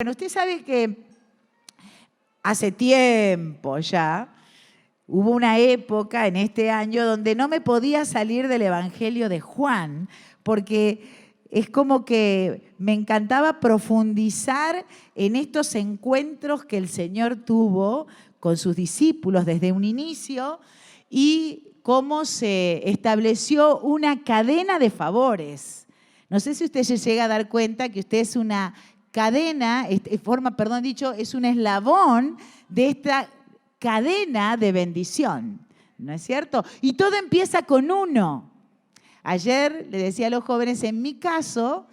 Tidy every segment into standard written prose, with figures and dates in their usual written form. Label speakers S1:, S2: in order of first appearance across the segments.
S1: Bueno, usted sabe que hace tiempo ya hubo una época en este año donde no me podía salir del Evangelio de Juan, porque es como que me encantaba profundizar en estos encuentros que el Señor tuvo con sus discípulos desde un inicio y cómo se estableció una cadena de favores. No sé si usted se llega a dar cuenta que usted es una cadena, es un eslabón de esta cadena de bendición, ¿no es cierto? Y todo empieza con uno. Ayer le decía a los jóvenes, en mi caso,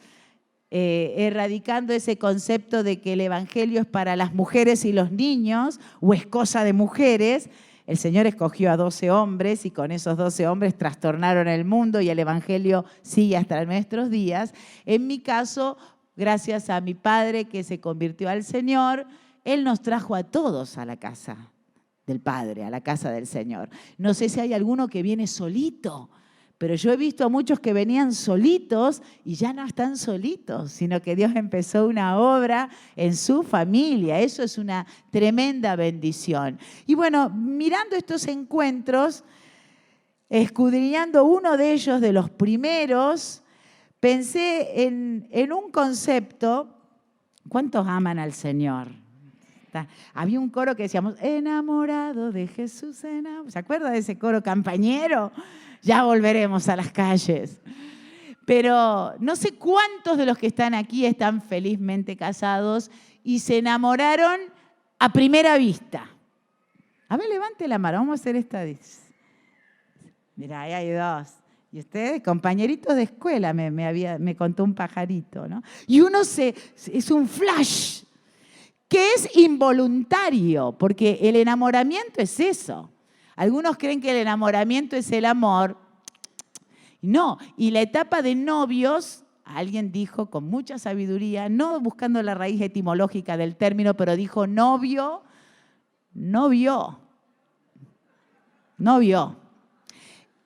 S1: erradicando ese concepto de que el evangelio es para las mujeres y los niños, o es cosa de mujeres, el Señor escogió a 12 hombres y con esos 12 hombres trastornaron el mundo y el evangelio sigue hasta nuestros días. En mi caso, gracias a mi padre que se convirtió al Señor, Él nos trajo a todos a la casa del Padre, a la casa del Señor. No sé si hay alguno que viene solito, pero yo he visto a muchos que venían solitos y ya no están solitos, sino que Dios empezó una obra en su familia. Eso es una tremenda bendición. Y bueno, mirando estos encuentros, escudriñando uno de ellos, de los primeros, pensé en un concepto. ¿Cuántos aman al Señor? Había un coro que decíamos, enamorado de Jesús, ¿se acuerda de ese coro campañero? Ya volveremos a las calles. Pero no sé cuántos de los que están aquí están felizmente casados y se enamoraron a primera vista. A ver, levante la mano, vamos a hacer esta. Mira, ahí hay dos. Y ustedes, compañeritos de escuela, me contó un pajarito, ¿no? Y uno es un flash, que es involuntario, porque el enamoramiento es eso. Algunos creen que el enamoramiento es el amor. No, y la etapa de novios, alguien dijo con mucha sabiduría, no buscando la raíz etimológica del término, pero dijo novio, no vio.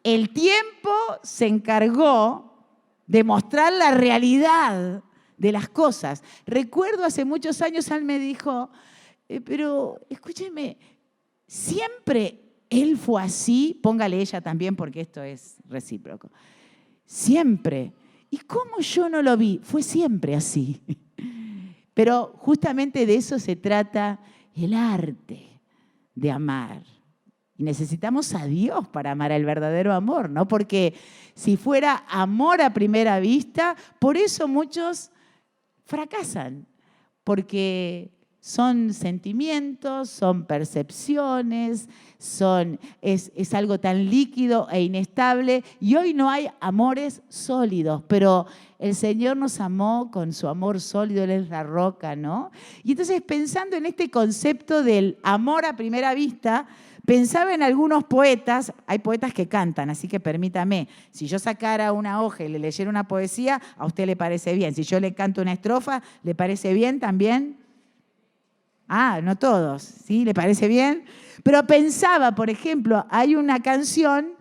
S1: El tiempo se encargó de mostrar la realidad de las cosas. Recuerdo hace muchos años, él me dijo, pero escúcheme, siempre él fue así, póngale ella también porque esto es recíproco. Siempre. ¿Y cómo yo no lo vi? Fue siempre así. Pero justamente de eso se trata el arte de amar. Y necesitamos a Dios para amar el verdadero amor, ¿no? Porque si fuera amor a primera vista, por eso muchos fracasan, porque son sentimientos, son percepciones, es algo tan líquido e inestable y hoy no hay amores sólidos, pero el Señor nos amó con su amor sólido, Él es la roca, ¿no? Y entonces pensando en este concepto del amor a primera vista, pensaba en algunos poetas, hay poetas que cantan, así que permítame, si yo sacara una hoja y le leyera una poesía, a usted le parece bien. Si yo le canto una estrofa, ¿le parece bien también? Ah, no todos, ¿sí? ¿Le parece bien? Pero pensaba, por ejemplo, hay una canción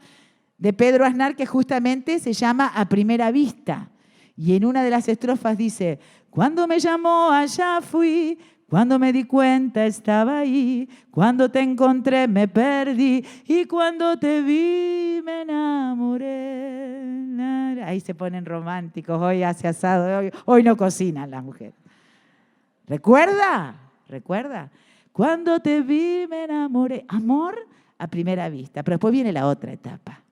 S1: de Pedro Aznar que justamente se llama A Primera Vista. Y en una de las estrofas dice, cuando me llamó allá fui, cuando me di cuenta estaba ahí, cuando te encontré me perdí y cuando te vi me enamoré. Ahí se ponen románticos, hoy hace asado, hoy no cocinan las mujeres. ¿Recuerda? Cuando te vi me enamoré. Amor a primera vista, pero después viene la otra etapa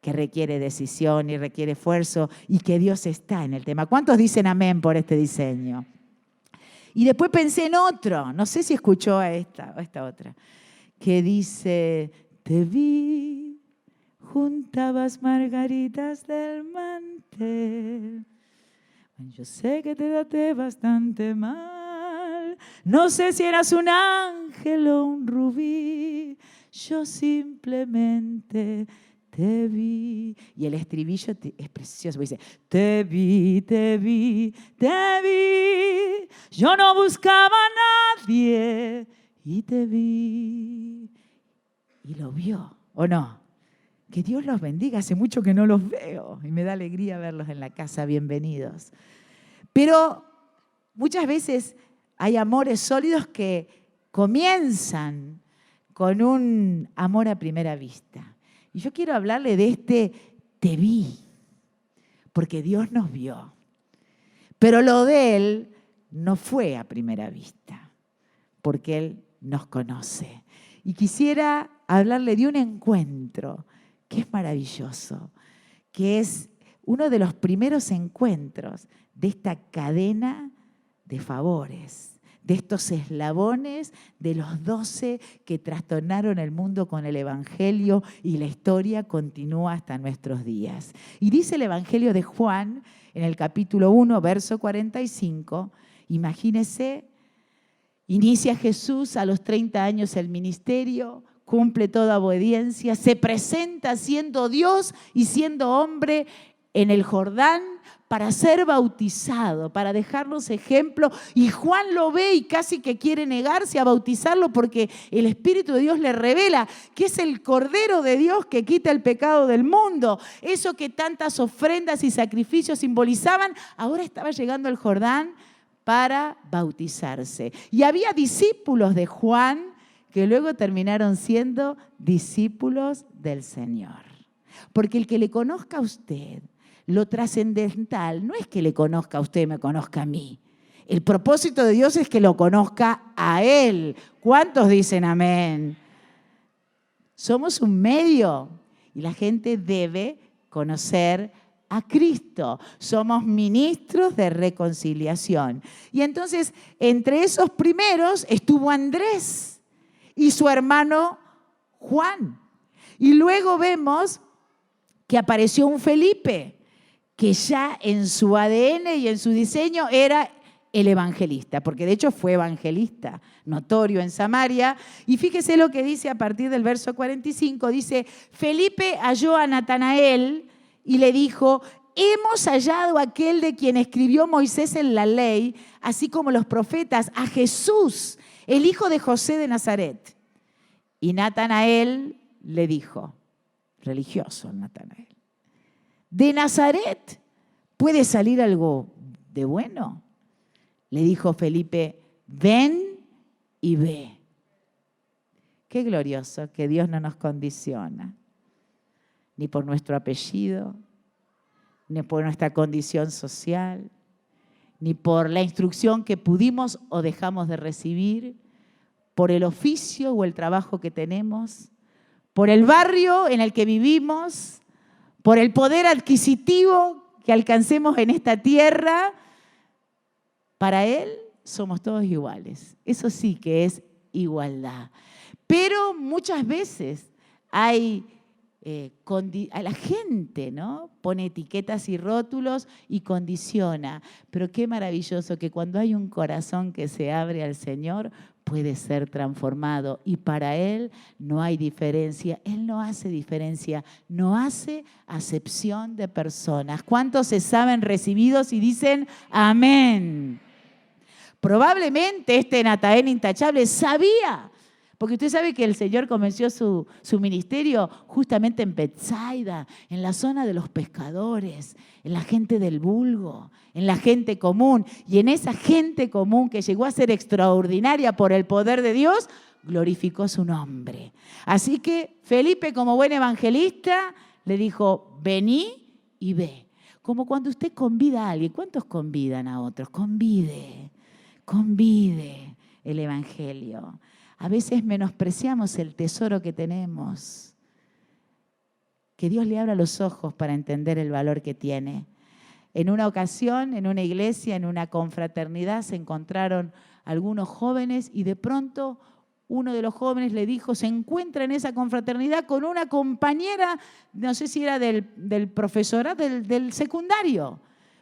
S1: que requiere decisión y requiere esfuerzo y que Dios está en el tema. ¿Cuántos dicen amén por este diseño? Y después pensé en otro, no sé si escuchó a esta otra, que dice, te vi, juntabas margaritas del mantel. Yo sé que te traté bastante mal, no sé si eras un ángel o un rubí, yo simplemente te vi. Y el estribillo es precioso, dice, te vi, yo no buscaba a nadie y te vi. Y lo vio, ¿o no? Que Dios los bendiga, hace mucho que no los veo y me da alegría verlos en la casa, bienvenidos. Pero muchas veces hay amores sólidos que comienzan con un amor a primera vista. Y yo quiero hablarle de este te vi, porque Dios nos vio. Pero lo de Él no fue a primera vista, porque Él nos conoce. Y quisiera hablarle de un encuentro que es maravilloso, que es uno de los primeros encuentros de esta cadena de favores, de estos eslabones de los 12 que trastornaron el mundo con el Evangelio, y la historia continúa hasta nuestros días. Y dice el Evangelio de Juan, en el capítulo 1, verso 45, imagínese, inicia Jesús a los 30 años el ministerio, cumple toda obediencia, se presenta siendo Dios y siendo hombre en el Jordán para ser bautizado, para dejarnos ejemplo. Y Juan lo ve y casi que quiere negarse a bautizarlo porque el Espíritu de Dios le revela que es el Cordero de Dios que quita el pecado del mundo. Eso que tantas ofrendas y sacrificios simbolizaban, ahora estaba llegando al Jordán para bautizarse. Y había discípulos de Juan que luego terminaron siendo discípulos del Señor. Porque el que le conozca a usted, lo trascendental no es que le conozca a usted, me conozca a mí. El propósito de Dios es que lo conozca a Él. ¿Cuántos dicen amén? Somos un medio y la gente debe conocer a Cristo. Somos ministros de reconciliación. Y entonces, entre esos primeros estuvo Andrés y su hermano Juan. Y luego vemos que apareció un Felipe, que ya en su ADN y en su diseño era el evangelista, porque de hecho fue evangelista, notorio en Samaria. Y fíjese lo que dice a partir del verso 45, dice, Felipe halló a Natanael y le dijo, hemos hallado a aquel de quien escribió Moisés en la ley, así como los profetas, a Jesús, el hijo de José de Nazaret. Y Natanael le dijo, religioso Natanael, ¿de Nazaret puede salir algo de bueno? Le dijo Felipe, ven y ve. Qué glorioso que Dios no nos condiciona, ni por nuestro apellido, ni por nuestra condición social, ni por la instrucción que pudimos o dejamos de recibir, por el oficio o el trabajo que tenemos, por el barrio en el que vivimos, por el poder adquisitivo que alcancemos en esta tierra. Para Él somos todos iguales. Eso sí que es igualdad. Pero muchas veces hay a la gente, ¿no? Pone etiquetas y rótulos y condiciona. Pero qué maravilloso que cuando hay un corazón que se abre al Señor, puede ser transformado. Y para Él no hay diferencia. Él no hace diferencia, no hace acepción de personas. ¿Cuántos se saben recibidos y dicen amén? Probablemente este Natanael intachable sabía, porque usted sabe que el Señor comenzó su ministerio justamente en Betsaida, en la zona de los pescadores, en la gente del vulgo, en la gente común. Y en esa gente común que llegó a ser extraordinaria por el poder de Dios, glorificó su nombre. Así que Felipe, como buen evangelista, le dijo, vení y ve. Como cuando usted convida a alguien. ¿Cuántos convidan a otros? Convide el evangelio. A veces menospreciamos el tesoro que tenemos. Que Dios le abra los ojos para entender el valor que tiene. En una ocasión, en una iglesia, en una confraternidad, se encontraron algunos jóvenes y de pronto uno de los jóvenes le dijo, se encuentra en esa confraternidad con una compañera, no sé si era del profesorado, del secundario.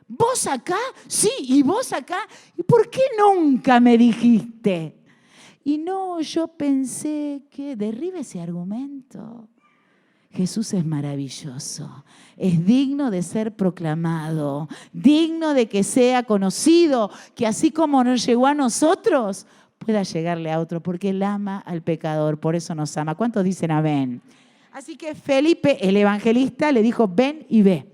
S1: ¿Vos acá? Sí, ¿y vos acá? ¿Y por qué nunca me dijiste? Y no, yo pensé que derribe ese argumento. Jesús es maravilloso, es digno de ser proclamado, digno de que sea conocido, que así como nos llegó a nosotros, pueda llegarle a otro, porque Él ama al pecador, por eso nos ama. ¿Cuántos dicen amén? Así que Felipe, el evangelista, le dijo, ven y ve.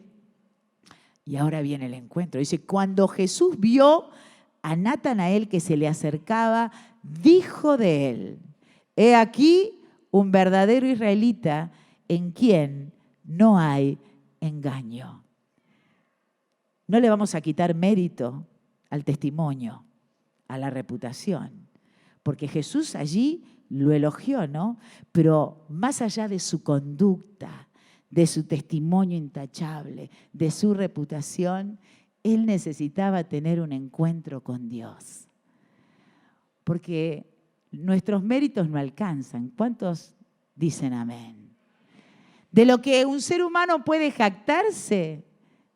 S1: Y ahora viene el encuentro. Dice, cuando Jesús vio a Natanael que se le acercaba, dijo de él: he aquí un verdadero israelita en quien no hay engaño. No le vamos a quitar mérito al testimonio, a la reputación, porque Jesús allí lo elogió, ¿no? Pero más allá de su conducta, de su testimonio intachable, de su reputación, él necesitaba tener un encuentro con Dios. Porque nuestros méritos no alcanzan. ¿Cuántos dicen amén? De lo que un ser humano puede jactarse,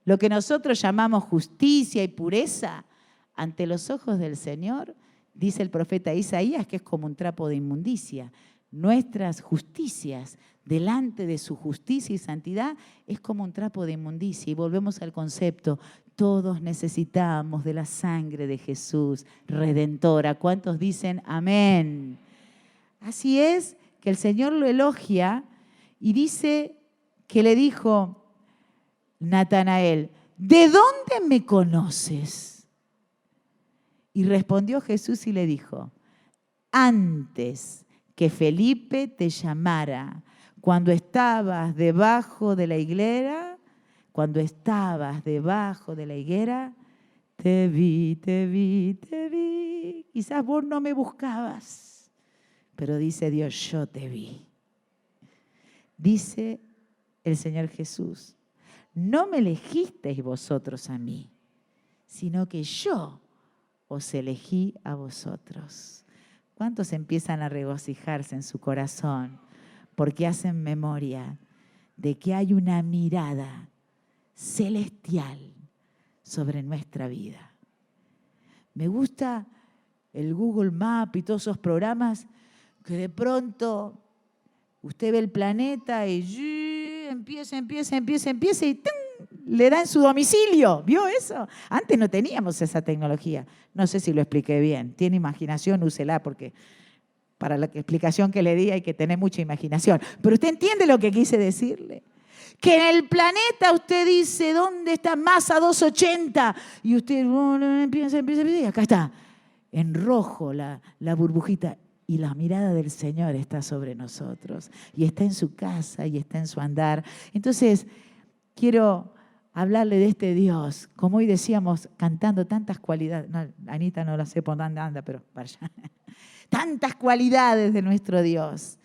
S1: lo que nosotros llamamos justicia y pureza, ante los ojos del Señor, dice el profeta Isaías, que es como un trapo de inmundicia. Nuestras justicias delante de su justicia y santidad es como un trapo de inmundicia. Y volvemos al concepto, todos necesitamos de la sangre de Jesús, redentora. ¿Cuántos dicen amén? Así es que el Señor lo elogia y dice que le dijo Natanael: ¿de dónde me conoces? Y respondió Jesús y le dijo: antes que Felipe te llamara, cuando estabas debajo de la higuera, te vi. Quizás vos no me buscabas, pero dice Dios, yo te vi. Dice el Señor Jesús: no me elegisteis vosotros a mí, sino que yo os elegí a vosotros. ¿Cuántos empiezan a regocijarse en su corazón porque hacen memoria de que hay una mirada celestial sobre nuestra vida? Me gusta el Google Maps y todos esos programas que de pronto usted ve el planeta y empieza y ¡tum!, le da en su domicilio. ¿Vio eso? Antes no teníamos esa tecnología. No sé si lo expliqué bien. Tiene imaginación, úsela, porque para la explicación que le di hay que tener mucha imaginación. Pero usted entiende lo que quise decirle. Que en el planeta usted dice, ¿dónde está masa 280? Y usted empieza, y acá está, en rojo la burbujita. Y la mirada del Señor está sobre nosotros. Y está en su casa y está en su andar. Entonces, quiero hablarle de este Dios. Como hoy decíamos, cantando tantas cualidades. No, Anita no la sé por dónde anda, pero vaya. Tantas cualidades de nuestro Dios.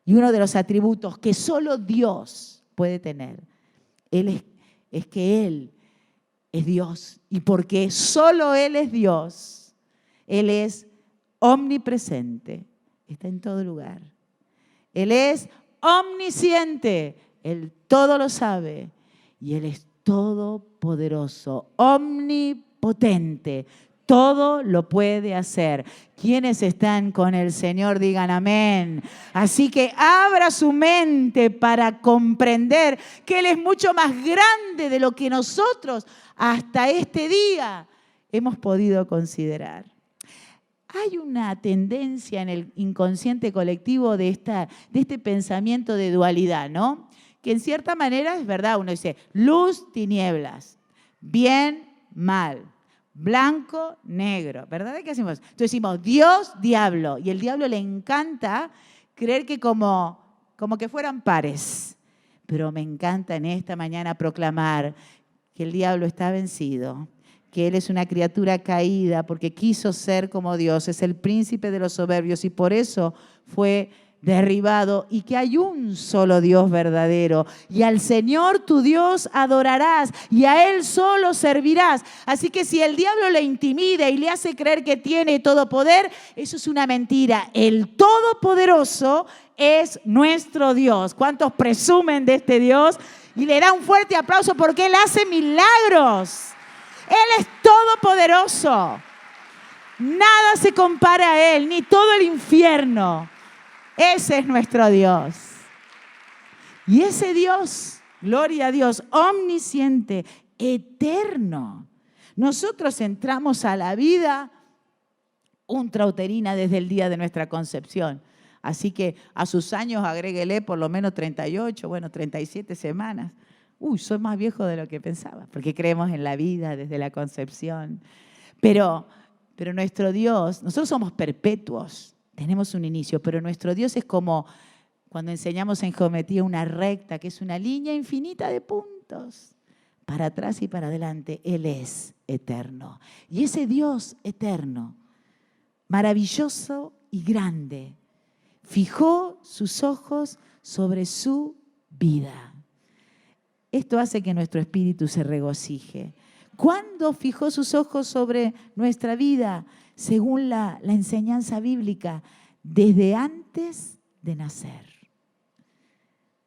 S1: Y uno de los atributos que solo Dios puede tener, es que Él es Dios. Y porque solo Él es Dios, Él es omnipresente, está en todo lugar. Él es omnisciente, Él todo lo sabe y Él es todopoderoso, omnipotente, todo lo puede hacer. Quienes están con el Señor digan amén. Así que abra su mente para comprender que Él es mucho más grande de lo que nosotros hasta este día hemos podido considerar. Hay una tendencia en el inconsciente colectivo de este pensamiento de dualidad, ¿no? Que en cierta manera es verdad, uno dice luz, tinieblas, bien, mal, blanco, negro, ¿verdad? ¿Qué hacemos? Entonces decimos Dios, diablo, y el diablo le encanta creer que como que fueran pares. Pero me encanta en esta mañana proclamar que el diablo está vencido, que él es una criatura caída porque quiso ser como Dios, es el príncipe de los soberbios y por eso fue derribado, y que hay un solo Dios verdadero y al Señor tu Dios adorarás y a Él solo servirás. Así que si el diablo le intimida y le hace creer que tiene todo poder, eso es una mentira. El Todopoderoso es nuestro Dios. ¿Cuántos presumen de este Dios? Y le da un fuerte aplauso porque Él hace milagros. Él es todopoderoso. Nada se compara a Él, ni todo el infierno. Ese es nuestro Dios. Y ese Dios, gloria a Dios, omnisciente, eterno. Nosotros entramos a la vida intrauterina desde el día de nuestra concepción. Así que a sus años agréguele por lo menos 38, 37 semanas. Soy más viejo de lo que pensaba, porque creemos en la vida desde la concepción. Pero Pero nuestro Dios, nosotros somos perpetuos, tenemos un inicio, pero nuestro Dios es como cuando enseñamos en geometría una recta, que es una línea infinita de puntos, para atrás y para adelante. Él es eterno. Y ese Dios eterno, maravilloso y grande, fijó sus ojos sobre su vida. Esto hace que nuestro espíritu se regocije. ¿Cuándo fijó sus ojos sobre nuestra vida? Según la enseñanza bíblica, desde antes de nacer.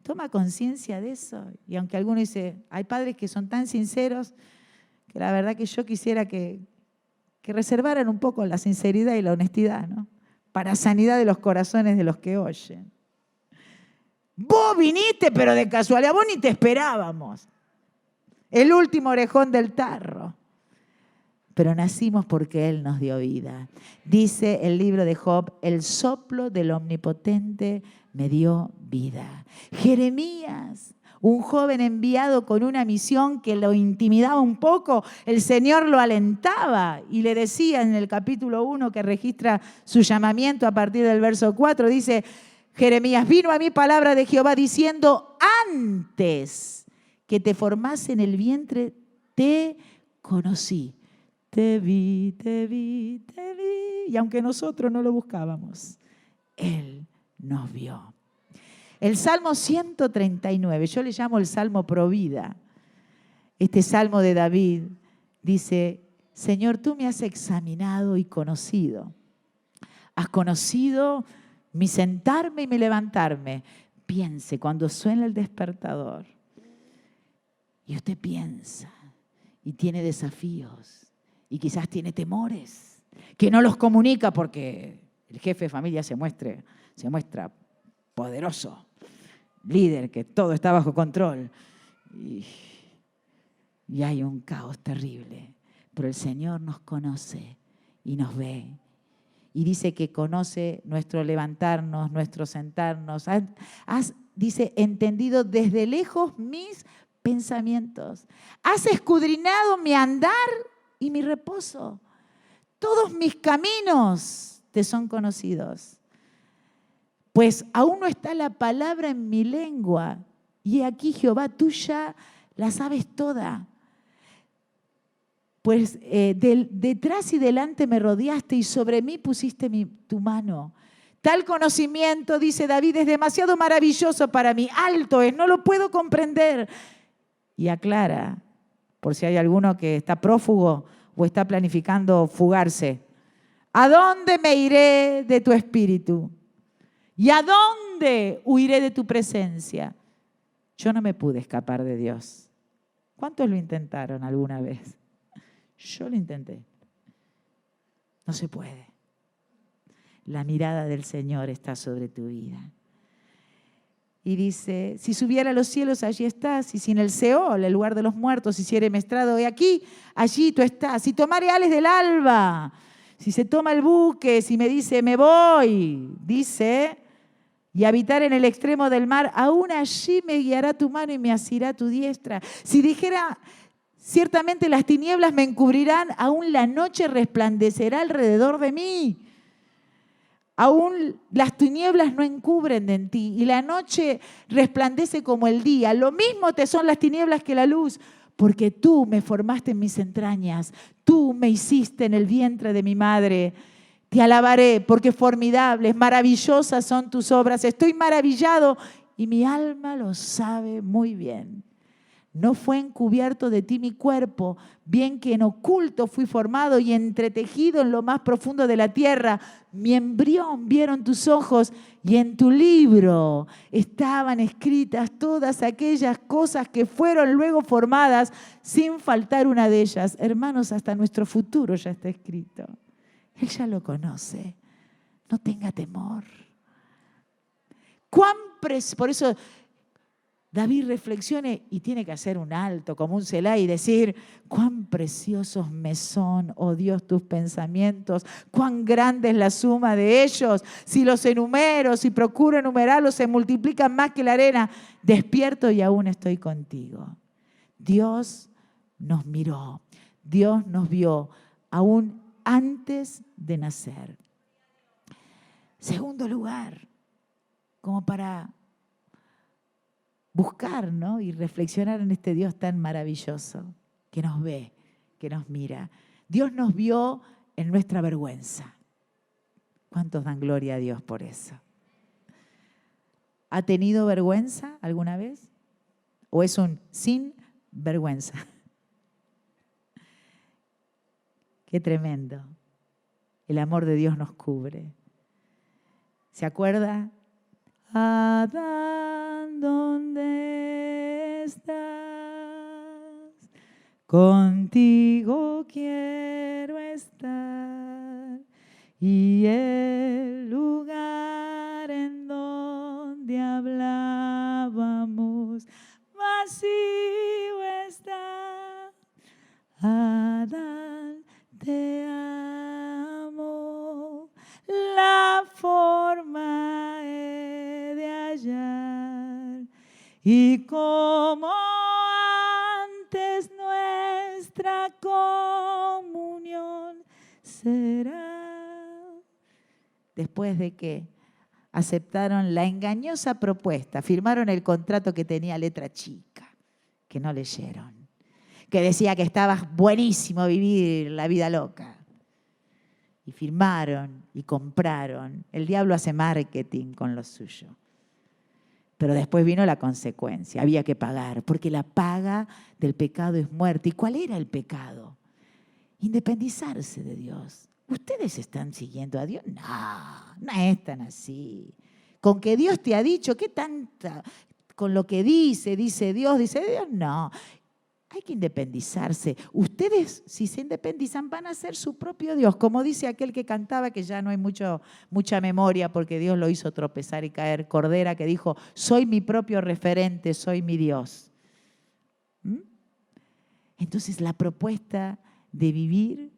S1: Toma conciencia de eso. Y aunque alguno dice, hay padres que son tan sinceros que la verdad que yo quisiera que reservaran un poco la sinceridad y la honestidad, ¿no? Para sanidad de los corazones de los que oyen. Vos viniste, pero de casualidad, vos ni te esperábamos. El último orejón del tarro. Pero nacimos porque Él nos dio vida. Dice el libro de Job, el soplo del Omnipotente me dio vida. Jeremías, un joven enviado con una misión que lo intimidaba un poco, el Señor lo alentaba y le decía en el capítulo 1 que registra su llamamiento a partir del verso 4, dice, Jeremías, vino a mí palabra de Jehová diciendo, antes que te formase en el vientre, te conocí. Te vi, te vi, te vi. Y aunque nosotros no lo buscábamos, Él nos vio. El Salmo 139, yo le llamo el Salmo Provida. Este Salmo de David dice, Señor, tú me has examinado y conocido. Has conocido mi sentarme y mi levantarme. Piense cuando suena el despertador. Y usted piensa y tiene desafíos. Y quizás tiene temores, que no los comunica porque el jefe de familia se muestra poderoso, líder, que todo está bajo control. Y hay un caos terrible. Pero el Señor nos conoce y nos ve. Y dice que conoce nuestro levantarnos, nuestro sentarnos. Dice, entendido desde lejos mis pensamientos. Has escudriñado mi andar y mi reposo. Todos mis caminos te son conocidos. Pues aún no está la palabra en mi lengua. Y aquí, Jehová, tú ya la sabes toda. Pues detrás y delante me rodeaste y sobre mí pusiste tu mano. Tal conocimiento, dice David, es demasiado maravilloso para mí. Alto es, no lo puedo comprender. Y aclara, por si hay alguno que está prófugo o está planificando fugarse. ¿A dónde me iré de tu espíritu? ¿Y a dónde huiré de tu presencia? Yo no me pude escapar de Dios. ¿Cuántos lo intentaron alguna vez? Yo lo intenté. No se puede. La mirada del Señor está sobre tu vida. Y dice, si subiera a los cielos, allí estás. Y si en el Seol, el lugar de los muertos, hiciere mestrado, he aquí, allí tú estás. Si tomare ales del alba, si se toma el buque, si me dice, me voy, dice, y habitar en el extremo del mar, aún allí me guiará tu mano y me asirá tu diestra. Si dijera, ciertamente las tinieblas me encubrirán, aún la noche resplandecerá alrededor de mí. Aún las tinieblas no encubren en ti y la noche resplandece como el día. Lo mismo te son las tinieblas que la luz, porque tú me formaste en mis entrañas, tú me hiciste en el vientre de mi madre. Te alabaré porque formidables, maravillosas son tus obras. Estoy maravillado y mi alma lo sabe muy bien. No fue encubierto de ti mi cuerpo, bien que en oculto fui formado y entretejido en lo más profundo de la tierra. Mi embrión vieron tus ojos y en tu libro estaban escritas todas aquellas cosas que fueron luego formadas sin faltar una de ellas. Hermanos, hasta nuestro futuro ya está escrito. Él ya lo conoce. No tenga temor. Por eso David reflexione y tiene que hacer un alto como un Selah y decir, cuán preciosos me son, oh Dios, tus pensamientos, cuán grande es la suma de ellos. Si los enumero, si procuro enumerarlos, se multiplican más que la arena. Despierto y aún estoy contigo. Dios nos miró, Dios nos vio, aún antes de nacer. Segundo lugar, como para buscar, ¿no?, y reflexionar en este Dios tan maravilloso que nos ve, que nos mira. Dios nos vio en nuestra vergüenza. ¿Cuántos dan gloria a Dios por eso? ¿Ha tenido vergüenza alguna vez? ¿O es un sin vergüenza? Qué tremendo. El amor de Dios nos cubre. ¿Se acuerda? Adán, ¿dónde estás? Contigo quiero estar. Y el lugar en donde hablábamos vacío está. Adán, te amo, la forma he de hallar, y como antes nuestra comunión será. Después de que aceptaron la engañosa propuesta, firmaron el contrato que tenía letra chica, que no leyeron, que decía que estaba buenísimo vivir la vida loca. Y firmaron y compraron. El diablo hace marketing con lo suyo. Pero después vino la consecuencia, había que pagar, porque la paga del pecado es muerte. ¿Y cuál era el pecado? Independizarse de Dios. ¿Ustedes están siguiendo a Dios? No, no es tan así. Con que Dios te ha dicho, ¿qué tanta? Con lo que dice Dios, no. Hay que independizarse. Ustedes, si se independizan, van a ser su propio Dios. Como dice aquel que cantaba, que ya no hay mucha memoria porque Dios lo hizo tropezar y caer, Cordera, que dijo, soy mi propio referente, soy mi Dios. Entonces la propuesta de vivir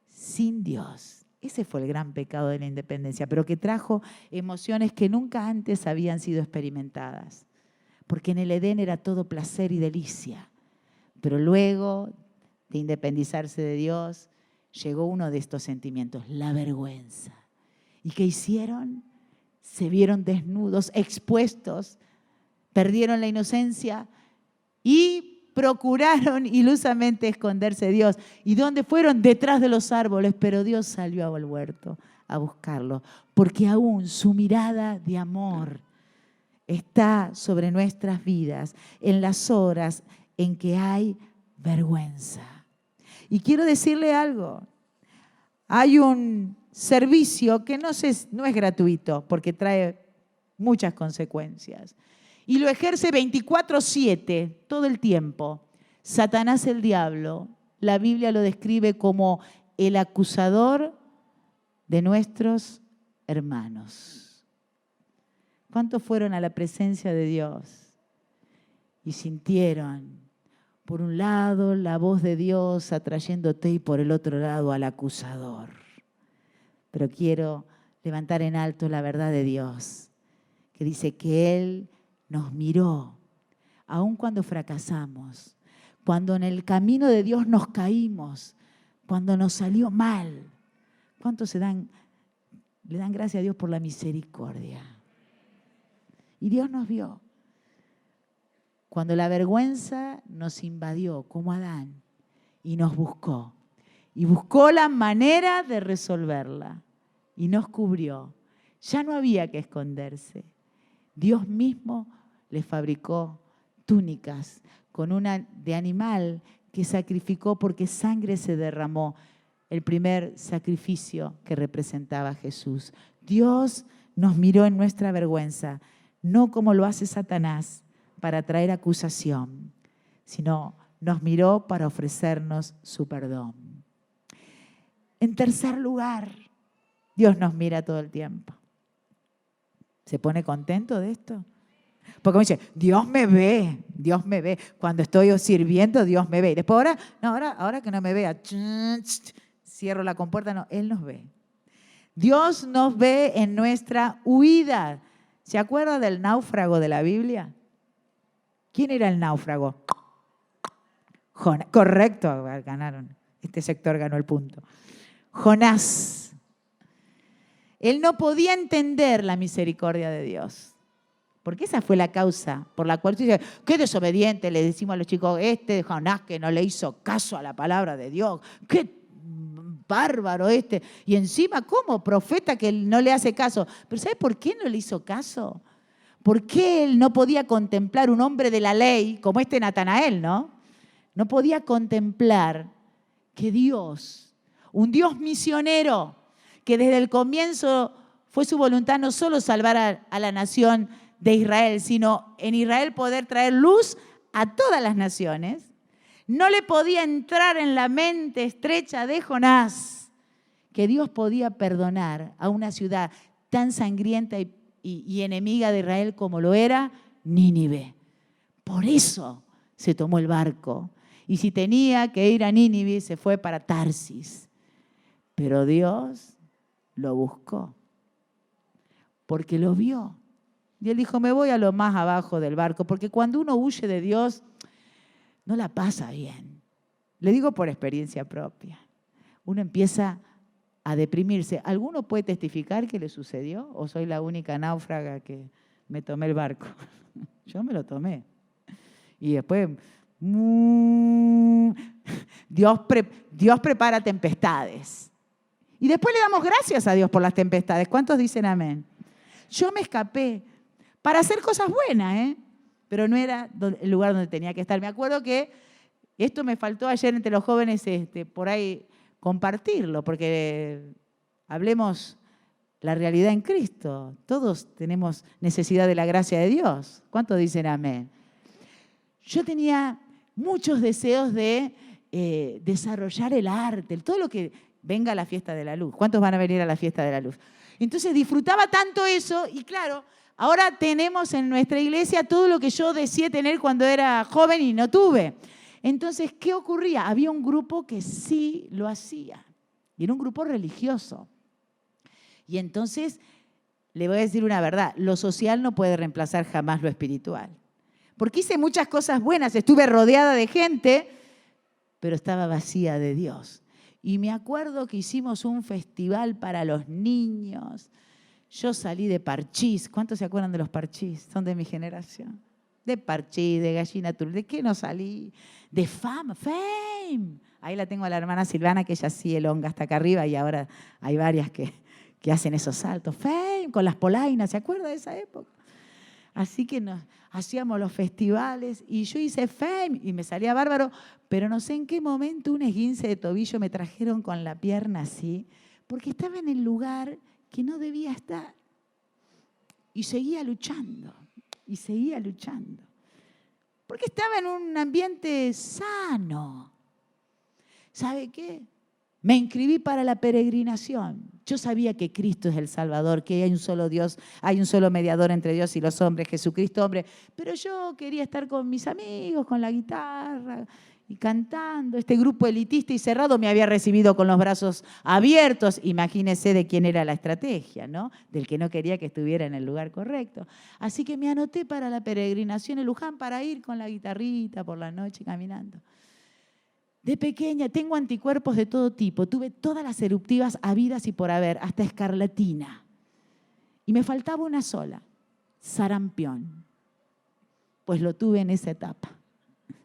S1: sin Dios, ese fue el gran pecado de la independencia, pero que trajo emociones que nunca antes habían sido experimentadas. Porque en el Edén era todo placer y delicia. Pero luego de independizarse de Dios, llegó uno de estos sentimientos, la vergüenza. ¿Y qué hicieron? Se vieron desnudos, expuestos, perdieron la inocencia y procuraron ilusamente esconderse de Dios. ¿Y dónde fueron? Detrás de los árboles, pero Dios salió al huerto a buscarlo, porque aún su mirada de amor está sobre nuestras vidas en las horas en que hay vergüenza. Y quiero decirle algo. Hay un servicio que no es gratuito porque trae muchas consecuencias. Y lo ejerce 24/7, todo el tiempo. Satanás, el diablo, la Biblia lo describe como el acusador de nuestros hermanos. ¿Cuántos fueron a la presencia de Dios y sintieron, por un lado, la voz de Dios atrayéndote y por el otro lado al acusador? Pero quiero levantar en alto la verdad de Dios, que dice que Él nos miró, aun cuando fracasamos, cuando en el camino de Dios nos caímos, cuando nos salió mal. ¿Cuántos le dan gracias a Dios por la misericordia? Y Dios nos vio. Cuando la vergüenza nos invadió, como Adán, y nos buscó. Y buscó la manera de resolverla. Y nos cubrió. Ya no había que esconderse. Dios mismo le fabricó túnicas con una de animal que sacrificó porque sangre se derramó. El primer sacrificio que representaba a Jesús. Dios nos miró en nuestra vergüenza, no como lo hace Satanás para traer acusación, sino nos miró para ofrecernos su perdón. En tercer lugar, Dios nos mira todo el tiempo. ¿Se pone contento de esto? Porque me dice, Dios me ve, Dios me ve. Cuando estoy sirviendo, Dios me ve. Después ahora que no me vea, cierro la compuerta, no, Él nos ve. Dios nos ve en nuestra huida. ¿Se acuerda del náufrago de la Biblia? ¿Quién era el náufrago? Jonás. Correcto, ganaron. Este sector ganó el punto. Jonás. Él no podía entender la misericordia de Dios. Porque esa fue la causa por la cual dice, qué desobediente, le decimos a los chicos, este Jonás que no le hizo caso a la palabra de Dios, qué bárbaro este. Y encima, ¿cómo? Profeta que no le hace caso. Pero ¿sabe por qué no le hizo caso? ¿Por qué él no podía contemplar un hombre de la ley como este Natanael, no? No podía contemplar que Dios, un Dios misionero, que desde el comienzo fue su voluntad no solo salvar a la nación de Israel, sino en Israel poder traer luz a todas las naciones, no le podía entrar en la mente estrecha de Jonás que Dios podía perdonar a una ciudad tan sangrienta y enemiga de Israel como lo era Nínive. Por eso se tomó el barco. Y si tenía que ir a Nínive, se fue para Tarsis. Pero Dios lo buscó porque lo vio. Y él dijo, me voy a lo más abajo del barco, porque cuando uno huye de Dios, no la pasa bien. Le digo por experiencia propia. Uno empieza a deprimirse. ¿Alguno puede testificar que le sucedió? ¿O soy la única náufraga que me tomé el barco? Yo me lo tomé. Y después, Dios prepara tempestades. Y después le damos gracias a Dios por las tempestades. ¿Cuántos dicen amén? Yo me escapé para hacer cosas buenas, pero no era el lugar donde tenía que estar. Me acuerdo que esto me faltó ayer entre los jóvenes por ahí compartirlo, porque hablemos la realidad en Cristo. Todos tenemos necesidad de la gracia de Dios. ¿Cuántos dicen amén? Yo tenía muchos deseos de desarrollar el arte, todo lo que venga a la fiesta de la luz. ¿Cuántos van a venir a la fiesta de la luz? Entonces disfrutaba tanto eso y claro, ahora tenemos en nuestra iglesia todo lo que yo deseé tener cuando era joven y no tuve. Entonces, ¿qué ocurría? Había un grupo que sí lo hacía y era un grupo religioso. Y entonces, le voy a decir una verdad, lo social no puede reemplazar jamás lo espiritual. Porque hice muchas cosas buenas, estuve rodeada de gente, pero estaba vacía de Dios. Y me acuerdo que hicimos un festival para los niños. Yo salí de parchís. ¿Cuántos se acuerdan de los parchís? Son de mi generación. De parchís, de gallina azul. ¿De qué no salí? De fame. Ahí la tengo a la hermana Silvana, que ella sí elonga hasta acá arriba y ahora hay varias que hacen esos saltos. Fame, con las polainas, ¿se acuerda de esa época? Así que hacíamos los festivales y yo hice Fame y me salía bárbaro, pero no sé en qué momento un esguince de tobillo me trajeron con la pierna así, porque estaba en el lugar que no debía estar. Y seguía luchando, porque estaba en un ambiente sano. ¿Sabe qué? Me inscribí para la peregrinación. Yo sabía que Cristo es el Salvador, que hay un solo Dios, hay un solo mediador entre Dios y los hombres, Jesucristo hombre. Pero yo quería estar con mis amigos, con la guitarra y cantando. Este grupo elitista y cerrado me había recibido con los brazos abiertos. Imagínese de quién era la estrategia, ¿no? Del que no quería que estuviera en el lugar correcto. Así que me anoté para la peregrinación en Luján para ir con la guitarrita por la noche caminando. De pequeña tengo anticuerpos de todo tipo, tuve todas las eruptivas habidas y por haber, hasta escarlatina. Y me faltaba una sola, sarampión. Pues lo tuve en esa etapa,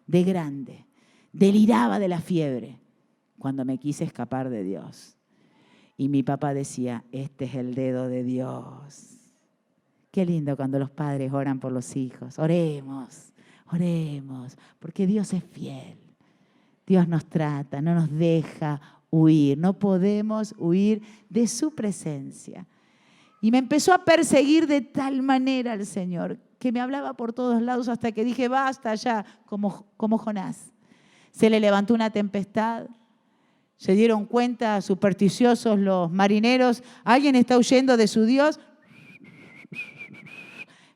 S1: de grande. Deliraba de la fiebre cuando me quise escapar de Dios. Y mi papá decía, este es el dedo de Dios. Qué lindo cuando los padres oran por los hijos. Oremos, porque Dios es fiel. Dios nos trata, no nos deja huir, no podemos huir de su presencia. Y me empezó a perseguir de tal manera el Señor que me hablaba por todos lados hasta que dije, basta ya, como Jonás. Se le levantó una tempestad, se dieron cuenta supersticiosos los marineros, alguien está huyendo de su Dios.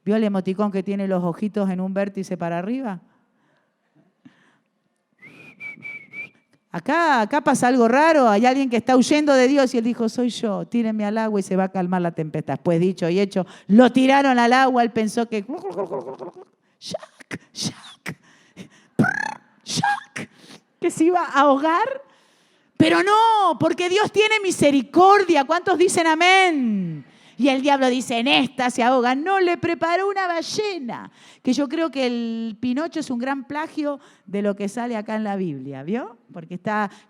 S1: ¿Vio el emoticón que tiene los ojitos en un vértice para arriba? Acá pasa algo raro, hay alguien que está huyendo de Dios y él dijo, soy yo, tírenme al agua y se va a calmar la tempestad. Pues dicho y hecho, lo tiraron al agua, él pensó que... ¡Shack! que se iba a ahogar, Pero no, porque Dios tiene misericordia. ¿Cuántos dicen amén? Y el diablo dice, en esta se ahoga. No, le preparó una ballena. Que yo creo que el Pinocho es un gran plagio de lo que sale acá en la Biblia, ¿vio? Porque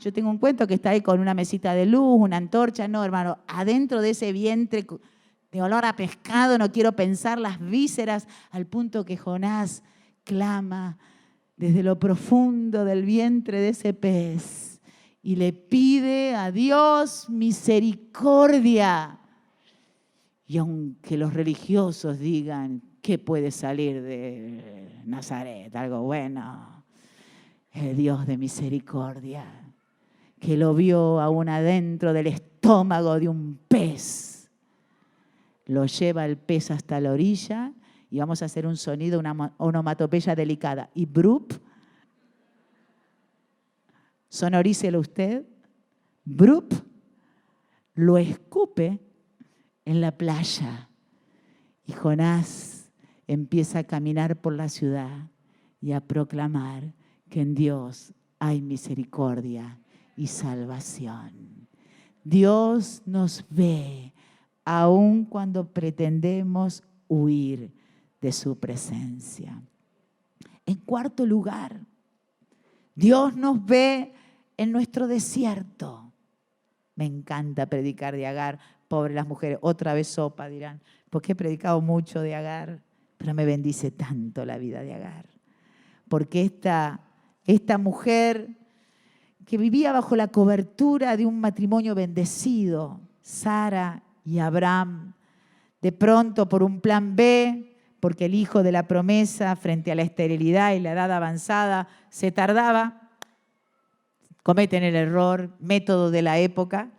S1: yo tengo un cuento que está ahí con una mesita de luz, una antorcha. No, hermano, adentro de ese vientre de olor a pescado, no quiero pensar las vísceras, al punto que Jonás clama desde lo profundo del vientre de ese pez y le pide a Dios misericordia. Y aunque los religiosos digan, ¿qué puede salir de Nazaret? Algo bueno. El Dios de misericordia, que lo vio aún adentro del estómago de un pez, lo lleva el pez hasta la orilla y vamos a hacer un sonido, una onomatopeya delicada. Y brup, sonorícelo usted, brup, lo escupe en la playa. Y Jonás empieza a caminar por la ciudad y a proclamar que en Dios hay misericordia y salvación. Dios nos ve aun cuando pretendemos huir de su presencia. En cuarto lugar, Dios nos ve en nuestro desierto. Me encanta predicar de Agar. Pobres las mujeres, otra vez sopa, dirán, porque he predicado mucho de Agar, pero me bendice tanto la vida de Agar. Porque esta mujer que vivía bajo la cobertura de un matrimonio bendecido, Sara y Abraham, de pronto por un plan B, porque el hijo de la promesa frente a la esterilidad y la edad avanzada se tardaba, cometen el error, método de la época,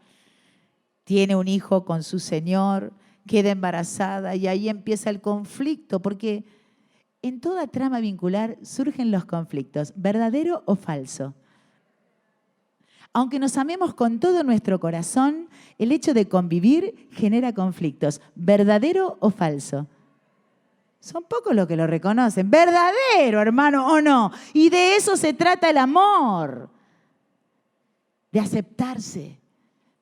S1: tiene un hijo con su señor, queda embarazada y ahí empieza el conflicto, porque en toda trama vincular surgen los conflictos, ¿verdadero o falso? Aunque nos amemos con todo nuestro corazón, el hecho de convivir genera conflictos, ¿verdadero o falso? Son pocos los que lo reconocen, verdadero, hermano, ¿o no? Y de eso se trata el amor, de aceptarse,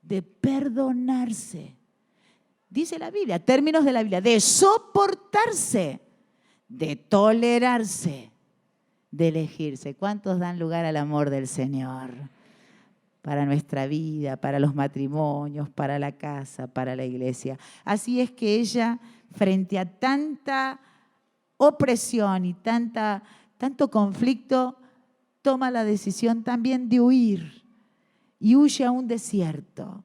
S1: de perdonarse. Dice la Biblia, términos de la Biblia, de soportarse, de tolerarse, de elegirse. ¿Cuántos dan lugar al amor del Señor? Para nuestra vida, para los matrimonios, para la casa, para la iglesia. Así es que ella, frente a tanta opresión y tanto conflicto, toma la decisión también de huir. Y huye a un desierto,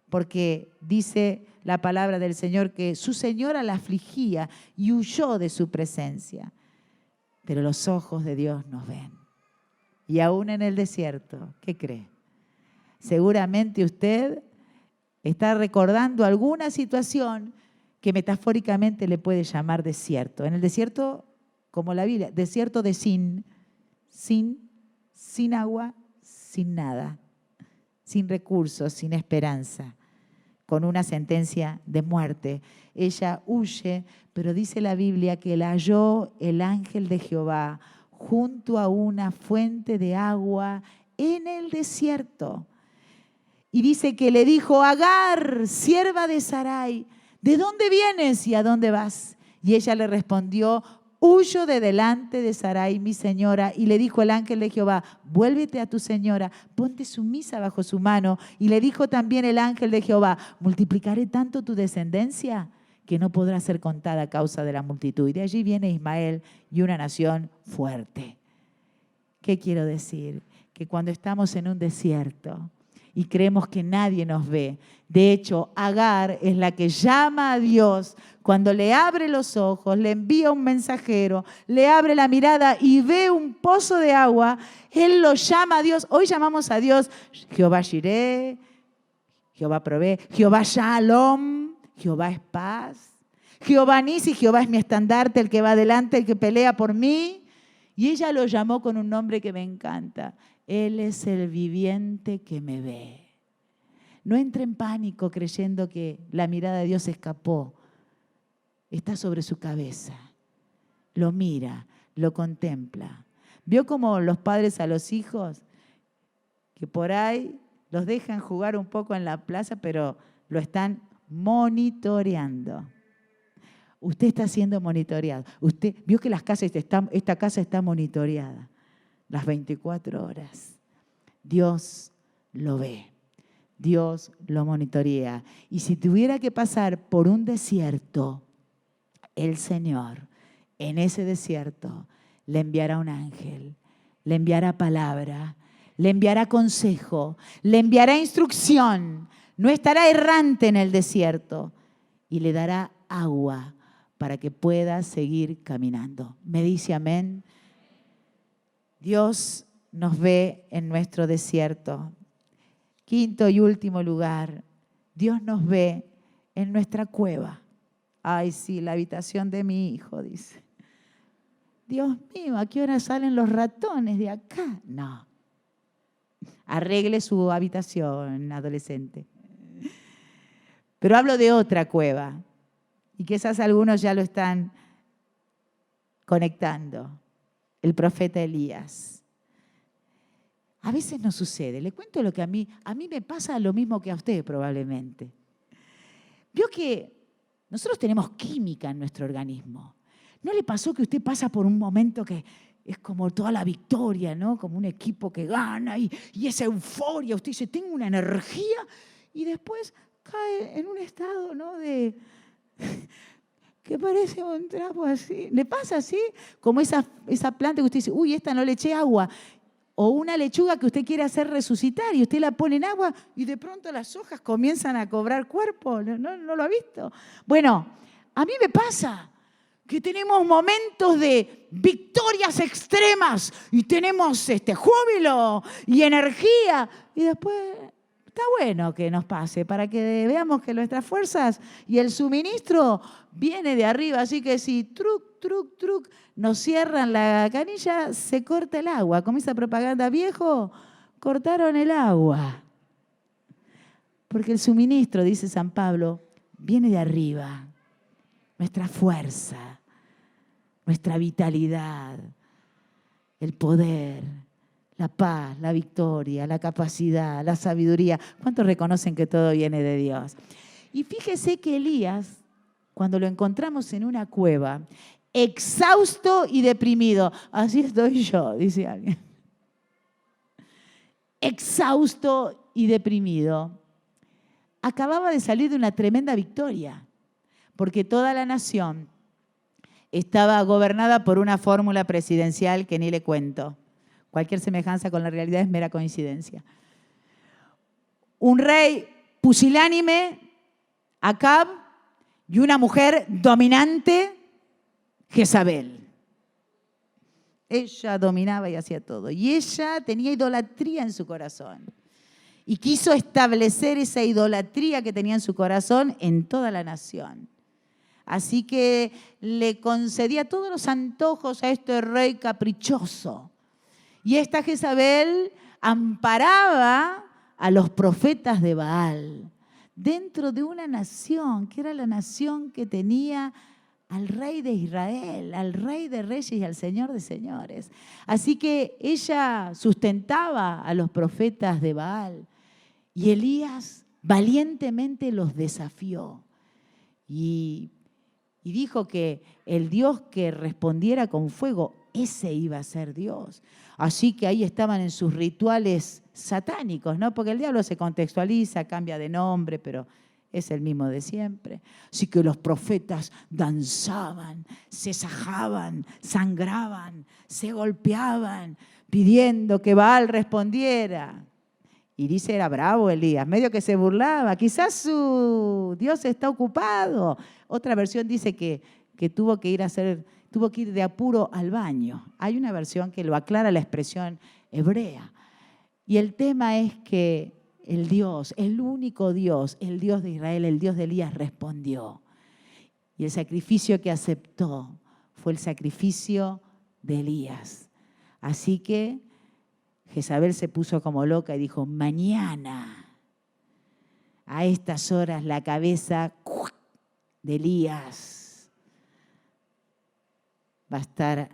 S1: porque dice la palabra del Señor que su señora la afligía y huyó de su presencia. Pero los ojos de Dios nos ven. Y aún en el desierto, ¿qué cree? Seguramente usted está recordando alguna situación que metafóricamente le puede llamar desierto. En el desierto, como la Biblia, desierto de sin agua, sin nada. Sin recursos, sin esperanza, con una sentencia de muerte. Ella huye, pero dice la Biblia que la halló el ángel de Jehová junto a una fuente de agua en el desierto. Y dice que le dijo, Agar, sierva de Sarai, ¿de dónde vienes y a dónde vas? Y ella le respondió, huyo de delante de Sarai, mi señora, y le dijo el ángel de Jehová, vuélvete a tu señora, ponte sumisa bajo su mano. Y le dijo también el ángel de Jehová, multiplicaré tanto tu descendencia que no podrá ser contada a causa de la multitud. Y de allí viene Ismael y una nación fuerte. ¿Qué quiero decir? Que cuando estamos en un desierto y creemos que nadie nos ve, de hecho, Agar es la que llama a Dios cuando le abre los ojos, le envía un mensajero, le abre la mirada y ve un pozo de agua. Él lo llama a Dios. Hoy llamamos a Dios Jehová Jireh, Jehová provee, Jehová Shalom, Jehová es paz, Jehová Nisi, Jehová es mi estandarte, el que va adelante, el que pelea por mí. Y ella lo llamó con un nombre que me encanta. Él es el viviente que me ve. No entre en pánico creyendo que la mirada de Dios escapó. Está sobre su cabeza. Lo mira, lo contempla. ¿Vio como los padres a los hijos? Que por ahí los dejan jugar un poco en la plaza, pero lo están monitoreando. Usted está siendo monitoreado. Usted vio que esta casa está monitoreada las 24 horas. Dios lo ve. Dios lo monitorea. Y si tuviera que pasar por un desierto, el Señor en ese desierto le enviará un ángel, le enviará palabra, le enviará consejo, le enviará instrucción. No estará errante en el desierto y le dará agua para que pueda seguir caminando. ¿Me dice amén? Dios nos ve en nuestro desierto. Quinto y último lugar, Dios nos ve en nuestra cueva. Ay, sí, la habitación de mi hijo, dice. Dios mío, ¿a qué hora salen los ratones de acá? No. Arregle su habitación, adolescente. Pero hablo de otra cueva. Y quizás algunos ya lo están conectando. El profeta Elías. A veces no sucede. Le cuento lo que a mí me pasa lo mismo que a usted probablemente. Vio que nosotros tenemos química en nuestro organismo. ¿No le pasó que usted pasa por un momento que es como toda la victoria, ¿no? Como un equipo que gana y esa euforia. Usted dice, tengo una energía y después cae en un estado, ¿no? Que parece un trapo así. ¿Le pasa así? Como esa planta que usted dice, uy, esta no le eché agua. O una lechuga que usted quiere hacer resucitar y usted la pone en agua y de pronto las hojas comienzan a cobrar cuerpo. ¿No lo ha visto? Bueno, a mí me pasa que tenemos momentos de victorias extremas y tenemos júbilo y energía. Y después está bueno que nos pase para que veamos que nuestras fuerzas y el suministro viene de arriba. Así que si truc, nos cierran la canilla, se corta el agua. Como esa propaganda, viejo, cortaron el agua. Porque el suministro, dice San Pablo, viene de arriba. Nuestra fuerza, nuestra vitalidad, el poder, la paz, la victoria, la capacidad, la sabiduría. ¿Cuántos reconocen que todo viene de Dios? Y fíjese que Elías, cuando lo encontramos en una cueva, exhausto y deprimido. Así estoy yo, dice alguien. Exhausto y deprimido. Acababa de salir de una tremenda victoria, porque toda la nación estaba gobernada por una fórmula presidencial que ni le cuento. Cualquier semejanza con la realidad es mera coincidencia. Un rey pusilánime, Acab, y una mujer dominante, Jezabel. Ella dominaba y hacía todo. Y ella tenía idolatría en su corazón. Y quiso establecer esa idolatría que tenía en su corazón en toda la nación. Así que le concedía todos los antojos a este rey caprichoso. Y esta Jezabel amparaba a los profetas de Baal dentro de una nación que era la nación que tenía al rey de Israel, al rey de reyes y al señor de señores. Así que ella sustentaba a los profetas de Baal y Elías valientemente los desafió y dijo que el Dios que respondiera con fuego, ese iba a ser Dios. Así que ahí estaban en sus rituales satánicos, ¿no? Porque el diablo se contextualiza, cambia de nombre, pero es el mismo de siempre. Así que los profetas danzaban, se sajaban, sangraban, se golpeaban, pidiendo que Baal respondiera. Y dice, era bravo Elías, medio que se burlaba. Quizás su Dios está ocupado. Otra versión dice que tuvo que ir de apuro al baño. Hay una versión que lo aclara la expresión hebrea. Y el tema es que el Dios, el único Dios, el Dios de Israel, el Dios de Elías respondió. Y el sacrificio que aceptó fue el sacrificio de Elías. Así que Jezabel se puso como loca y dijo, mañana, a estas horas, la cabeza de Elías va a estar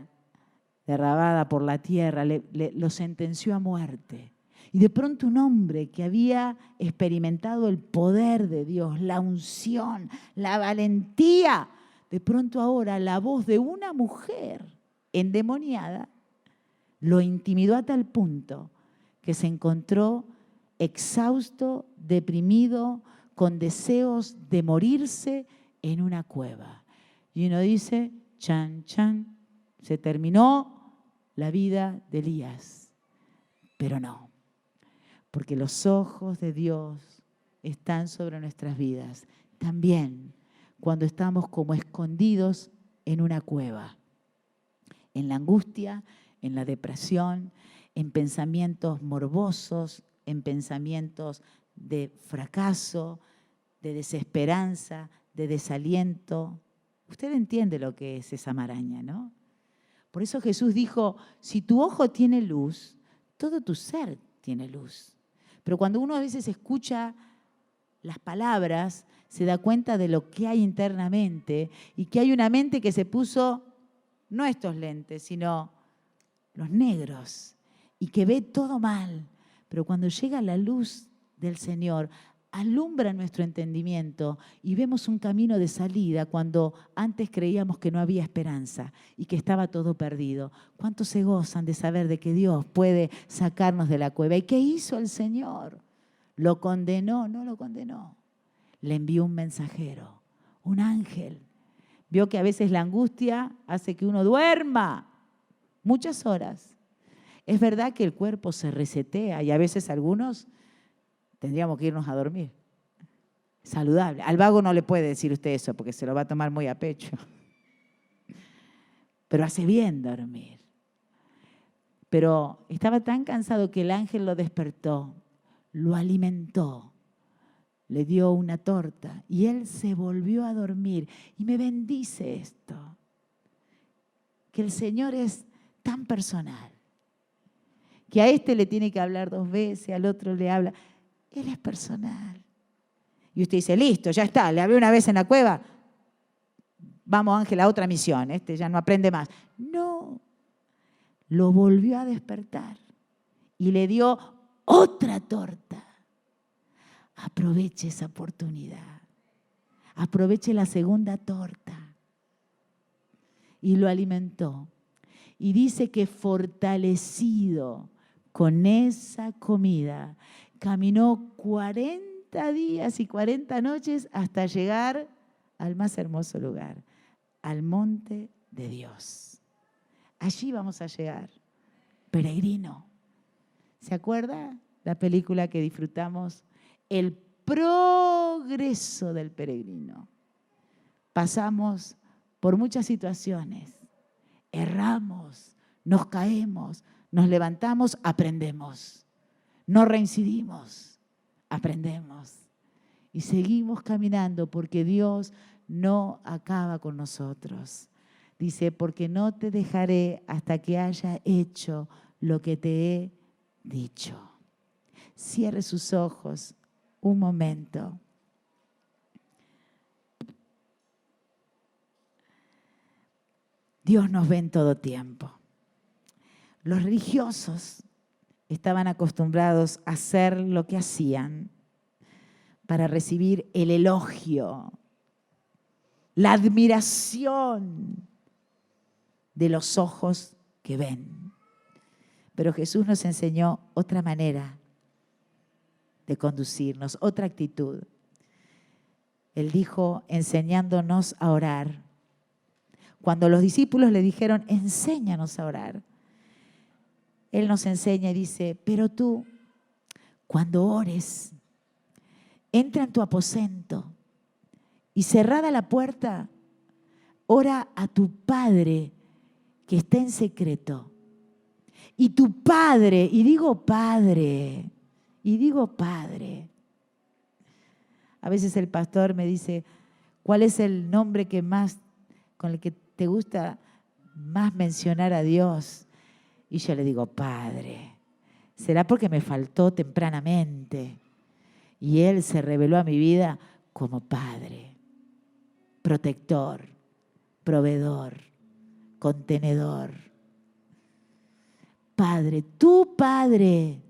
S1: derramada por la tierra. Lo sentenció a muerte. Y de pronto un hombre que había experimentado el poder de Dios, la unción, la valentía, de pronto ahora la voz de una mujer endemoniada lo intimidó a tal punto que se encontró exhausto, deprimido, con deseos de morirse en una cueva. Y uno dice, chan, chan, se terminó la vida de Elías. Pero no, porque los ojos de Dios están sobre nuestras vidas. También cuando estamos como escondidos en una cueva, en la angustia, en la depresión, en pensamientos morbosos, en pensamientos de fracaso, de desesperanza, de desaliento. Usted entiende lo que es esa maraña, ¿no? Por eso Jesús dijo, si tu ojo tiene luz, todo tu ser tiene luz. Pero cuando uno a veces escucha las palabras, se da cuenta de lo que hay internamente y que hay una mente que se puso, no estos lentes, sino los negros, y que ve todo mal. Pero cuando llega la luz del Señor, alumbra nuestro entendimiento y vemos un camino de salida cuando antes creíamos que no había esperanza y que estaba todo perdido. ¿Cuántos se gozan de saber de que Dios puede sacarnos de la cueva? ¿Y qué hizo el Señor? ¿Lo condenó? No lo condenó. Le envió un mensajero, un ángel. Vio que a veces la angustia hace que uno duerma muchas horas. Es verdad que el cuerpo se resetea y a veces algunos tendríamos que irnos a dormir. Saludable. Al vago no le puede decir usted eso porque se lo va a tomar muy a pecho. Pero hace bien dormir. Pero estaba tan cansado que el ángel lo despertó, lo alimentó, le dio una torta y él se volvió a dormir. Y me bendice esto, que el Señor es tan personal, que a este le tiene que hablar 2 veces, al otro le habla. Él es personal. Y usted dice, listo, ya está, le hablé una vez en la cueva, vamos Ángel a otra misión, este ya no aprende más. No, lo volvió a despertar y le dio otra torta. Aproveche esa oportunidad, aproveche la segunda torta. Y lo alimentó. Y dice que fortalecido con esa comida, caminó 40 días y 40 noches hasta llegar al más hermoso lugar, al monte de Dios. Allí vamos a llegar, peregrino. ¿Se acuerda la película que disfrutamos? El progreso del peregrino. Pasamos por muchas situaciones, erramos, nos caemos, nos levantamos, aprendemos, no reincidimos, aprendemos y seguimos caminando porque Dios no acaba con nosotros. Dice, porque no te dejaré hasta que haya hecho lo que te he dicho. Cierre sus ojos un momento. Dios nos ve en todo tiempo. Los religiosos estaban acostumbrados a hacer lo que hacían para recibir el elogio, la admiración de los ojos que ven. Pero Jesús nos enseñó otra manera de conducirnos, otra actitud. Él dijo, enseñándonos a orar. Cuando los discípulos le dijeron, enséñanos a orar, Él nos enseña y dice, pero tú, cuando ores, entra en tu aposento y cerrada la puerta, ora a tu Padre que está en secreto. Y tu Padre, y digo Padre, a veces el pastor me dice, ¿cuál es el nombre que más, con el que te gusta más mencionar a Dios? Y yo le digo, Padre. ¿Será porque me faltó tempranamente? Y Él se reveló a mi vida como Padre, protector, proveedor, contenedor. Padre, tu Padre,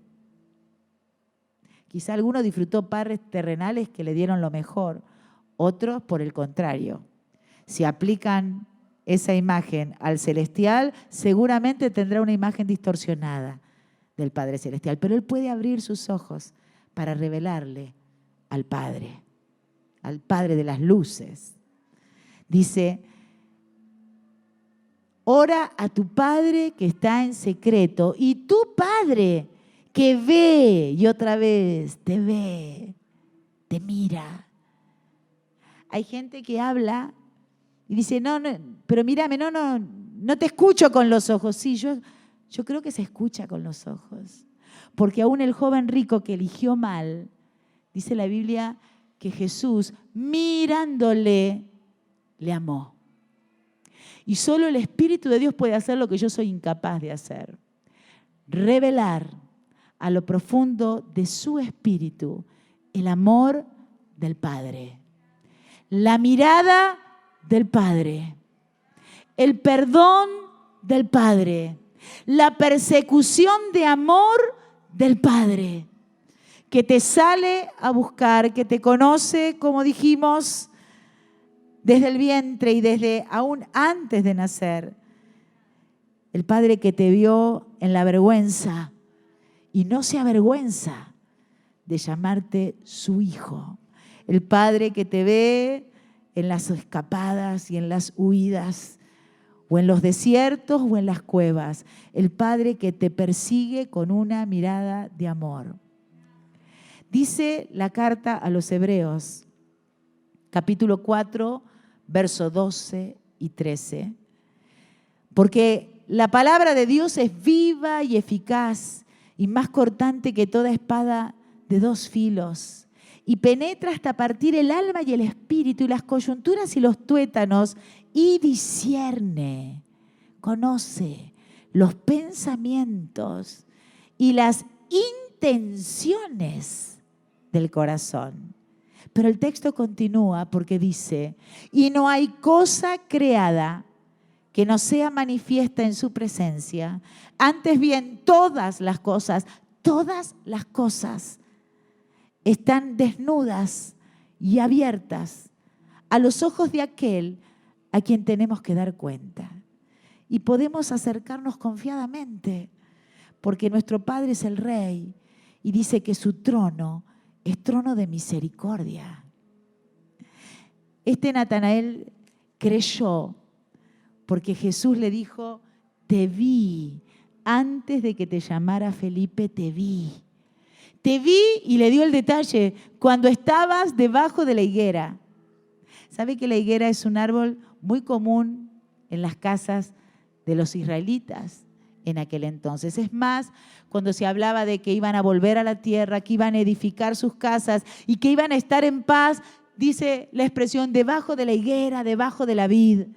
S1: Quizá alguno disfrutó padres terrenales que le dieron lo mejor, otros por el contrario. Si aplican esa imagen al celestial, seguramente tendrá una imagen distorsionada del Padre Celestial, pero Él puede abrir sus ojos para revelarle al Padre de las luces. Dice, ora a tu Padre que está en secreto, y tu Padre que ve, y otra vez te ve, te mira. Hay gente que habla y dice, no, pero mírame, no te escucho con los ojos. Sí, yo creo que se escucha con los ojos. Porque aún el joven rico que eligió mal, dice la Biblia que Jesús, mirándole, le amó. Y solo el Espíritu de Dios puede hacer lo que yo soy incapaz de hacer. Revelar a lo profundo de su espíritu el amor del Padre. La mirada del Padre, el perdón del Padre, la persecución de amor del Padre, que te sale a buscar, que te conoce, como dijimos, desde el vientre y desde aún antes de nacer. El Padre que te vio en la vergüenza y no se avergüenza de llamarte su hijo. El Padre que te ve en las escapadas y en las huidas, o en los desiertos o en las cuevas. El Padre que te persigue con una mirada de amor. Dice la carta a los Hebreos, capítulo 4, versos 12 y 13. Porque la palabra de Dios es viva y eficaz y más cortante que toda espada de dos filos, y penetra hasta partir el alma y el espíritu y las coyunturas y los tuétanos, y discierne, conoce los pensamientos y las intenciones del corazón. Pero el texto continúa porque dice, y no hay cosa creada que no sea manifiesta en su presencia. Antes bien, todas las cosas están desnudas y abiertas a los ojos de aquel a quien tenemos que dar cuenta. Y podemos acercarnos confiadamente, porque nuestro Padre es el Rey y dice que su trono es trono de misericordia. Este Natanael creyó porque Jesús le dijo, te vi, antes de que te llamara Felipe, te vi. Te vi y le dio el detalle, cuando estabas debajo de la higuera. ¿Sabe que la higuera es un árbol muy común en las casas de los israelitas en aquel entonces? Es más, cuando se hablaba de que iban a volver a la tierra, que iban a edificar sus casas y que iban a estar en paz, dice la expresión, debajo de la higuera, debajo de la vid.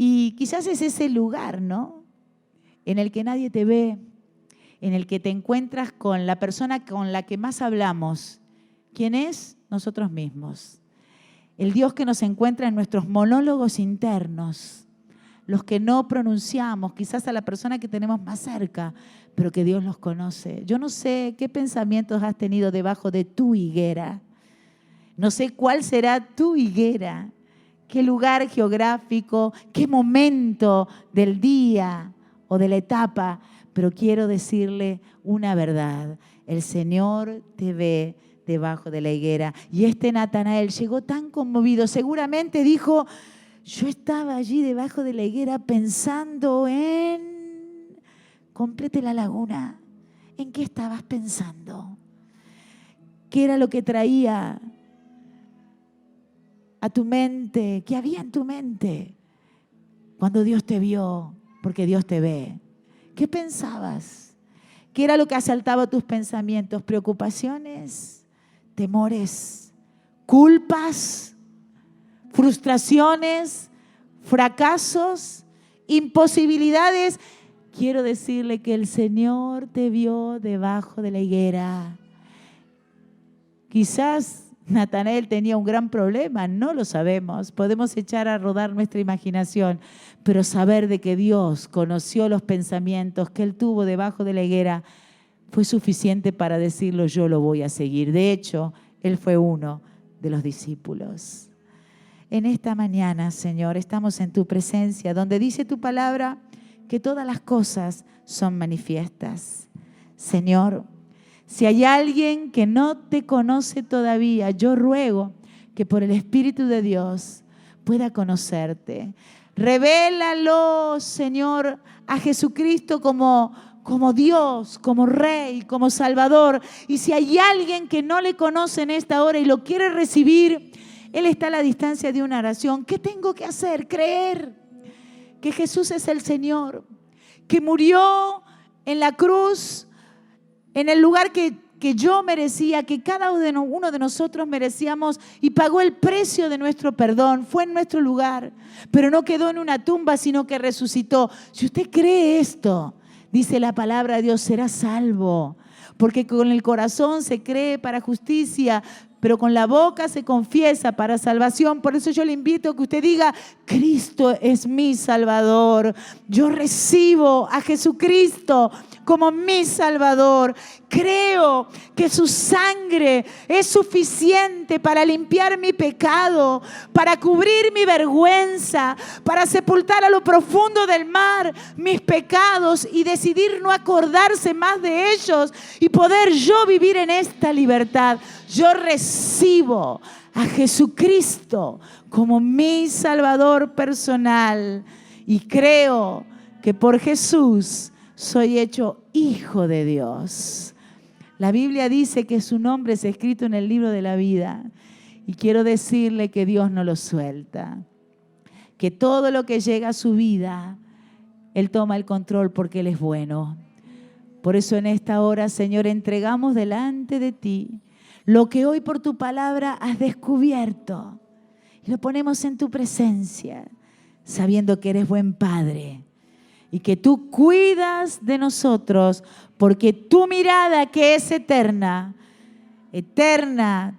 S1: Y quizás es ese lugar, ¿no?, en el que nadie te ve, en el que te encuentras con la persona con la que más hablamos. ¿Quién es? Nosotros mismos. El Dios que nos encuentra en nuestros monólogos internos, los que no pronunciamos, quizás a la persona que tenemos más cerca, pero que Dios los conoce. Yo no sé qué pensamientos has tenido debajo de tu higuera. No sé cuál será tu higuera, qué lugar geográfico, qué momento del día o de la etapa, pero quiero decirle una verdad. El Señor te ve debajo de la higuera. Y este Natanael llegó tan conmovido, seguramente dijo, yo estaba allí debajo de la higuera pensando en... Complete la laguna. ¿En qué estabas pensando? ¿Qué era lo que traía a tu mente? ¿Qué había en tu mente cuando Dios te vio? Porque Dios te ve. ¿Qué pensabas? ¿Qué era lo que asaltaba tus pensamientos? ¿Preocupaciones? ¿Temores? ¿Culpas? ¿Frustraciones? ¿Fracasos? ¿Imposibilidades? Quiero decirle que el Señor te vio debajo de la higuera. Quizás Natanael tenía un gran problema, no lo sabemos. Podemos echar a rodar nuestra imaginación, pero saber de que Dios conoció los pensamientos que él tuvo debajo de la higuera fue suficiente para decirlo, yo lo voy a seguir. De hecho, Él fue uno de los discípulos. En esta mañana, Señor, estamos en tu presencia, donde dice tu palabra que todas las cosas son manifiestas. Señor, si hay alguien que no te conoce todavía, yo ruego que por el Espíritu de Dios pueda conocerte. Revélalo, Señor, a Jesucristo como Dios, como Rey, como Salvador. Y si hay alguien que no le conoce en esta hora y lo quiere recibir, Él está a la distancia de una oración. ¿Qué tengo que hacer? Creer que Jesús es el Señor, que murió en la cruz, en el lugar que yo merecía, que cada uno de nosotros merecíamos, y pagó el precio de nuestro perdón. Fue en nuestro lugar, pero no quedó en una tumba, sino que resucitó. Si usted cree esto, dice la palabra de Dios, será salvo, porque con el corazón se cree para justicia, pero con la boca se confiesa para salvación. Por eso yo le invito a que usted diga, Cristo es mi Salvador. Yo recibo a Jesucristo como mi Salvador. Creo que su sangre es suficiente para limpiar mi pecado, para cubrir mi vergüenza, para sepultar a lo profundo del mar mis pecados y decidir no acordarse más de ellos y poder yo vivir en esta libertad. Yo recibo a Jesucristo como mi Salvador personal y creo que por Jesús soy hecho hijo de Dios. La Biblia dice que su nombre es escrito en el libro de la vida y quiero decirle que Dios no lo suelta, que todo lo que llega a su vida, Él toma el control porque Él es bueno. Por eso en esta hora, Señor, entregamos delante de ti lo que hoy por tu palabra has descubierto y lo ponemos en tu presencia, sabiendo que eres buen Padre y que tú cuidas de nosotros, porque tu mirada, que es eterna,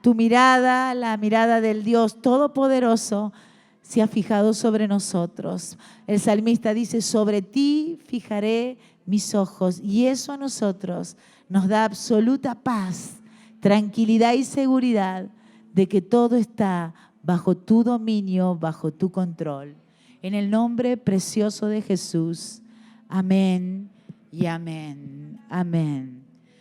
S1: tu mirada, la mirada del Dios Todopoderoso, se ha fijado sobre nosotros. El salmista dice, sobre ti fijaré mis ojos, y eso a nosotros nos da absoluta paz, tranquilidad y seguridad de que todo está bajo tu dominio, bajo tu control. En el nombre precioso de Jesús. Amén y amén. Amén.